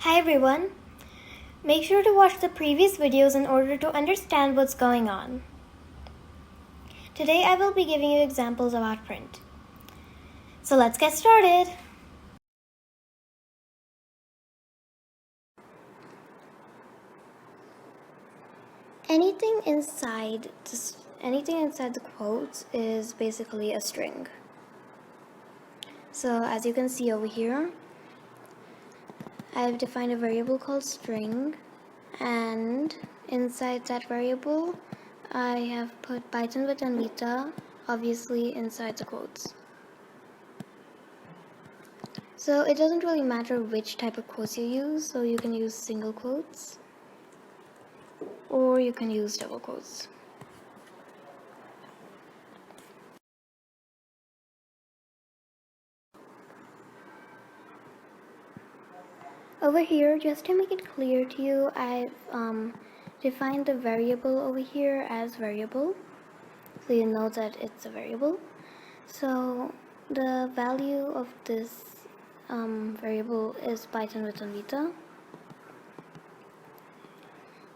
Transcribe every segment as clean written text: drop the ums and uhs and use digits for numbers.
Hi everyone! Make sure to watch the previous videos in order to understand what's going on. Today I will be giving you examples about print. So let's get started! Anything inside the quotes is basically a string. So as you can see over here, I've defined a variable called string, and inside that variable I have put Python with Anvita, obviously inside the quotes. So it doesn't really matter which type of quotes you use, so you can use single quotes or you can use double quotes. Over here, just to make it clear to you, I've defined the variable over here as variable, so you know that it's a variable. So the value of this variable is Python with Anvita,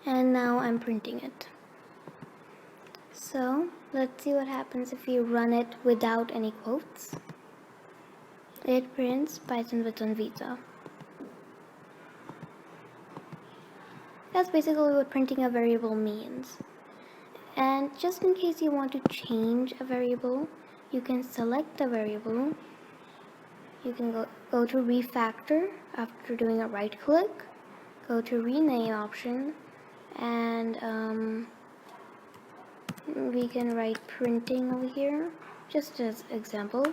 and now I'm printing it. So let's see what happens if we run it without any quotes. It prints Python with Anvita. That's basically what printing a variable means. And just in case you want to change a variable, you can select the variable. You can go to refactor after doing a right click, go to rename option, and we can write printing over here just as example.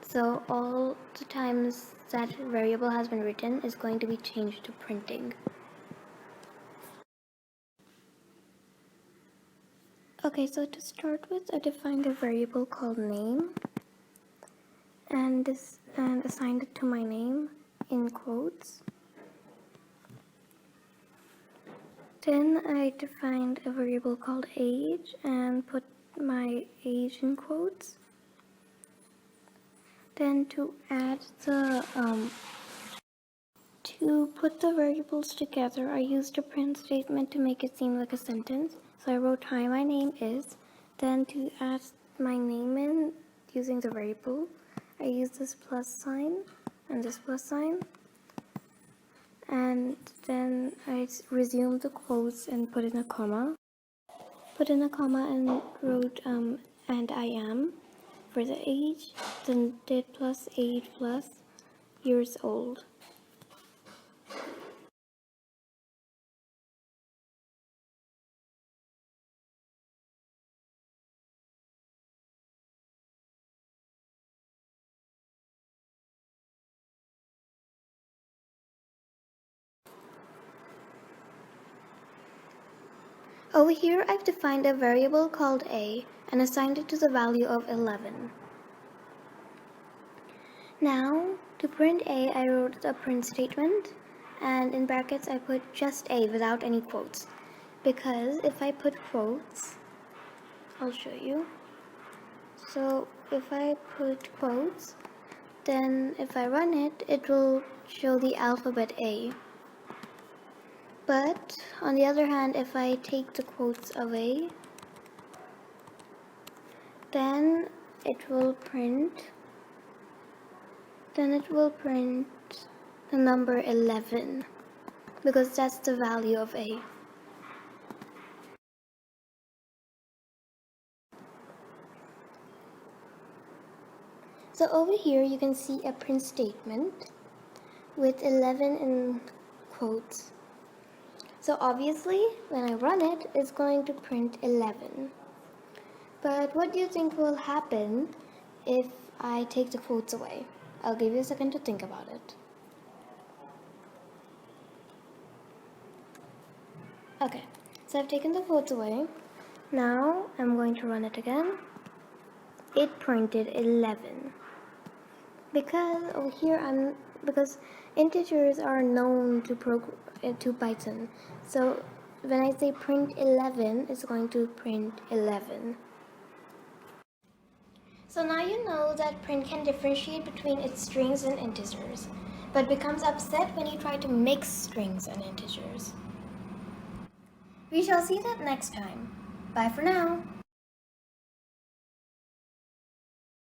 So all the times that variable has been written is going to be changed to printing. Okay, so to start with, I defined a variable called name and assigned it to my name in quotes. Then I defined a variable called age and put my age in quotes. Then to put the variables together, I used a print statement to make it seem like a sentence. So I wrote hi, my name is. Then to add my name in using the variable, I used this plus sign and this plus sign. And then I resumed the quotes and put in a comma. And wrote and I am for the age, then did plus age plus years old. Over here, I've defined a variable called a and assigned it to the value of 11. Now, to print a, I wrote a print statement, and in brackets I put just a without any quotes. Because if I put quotes, I'll show you. So if I put quotes, then if I run it, it will show the alphabet A. But on the other hand, if I take the quotes away, then it will print the number 11, because that's the value of A. So over here you can see a print statement with 11 in quotes. So obviously when I run it, it's going to print 11. But what do you think will happen if I take the quotes away? I'll give you a second to think about it. Okay, so I've taken the quotes away. Now I'm going to run it again. It printed 11. Because over here because integers are known to Python. So when I say print 11, it's going to print 11. So now you know that print can differentiate between its strings and integers. but becomes upset when you try to mix strings and integers. We shall see that next time. Bye for now.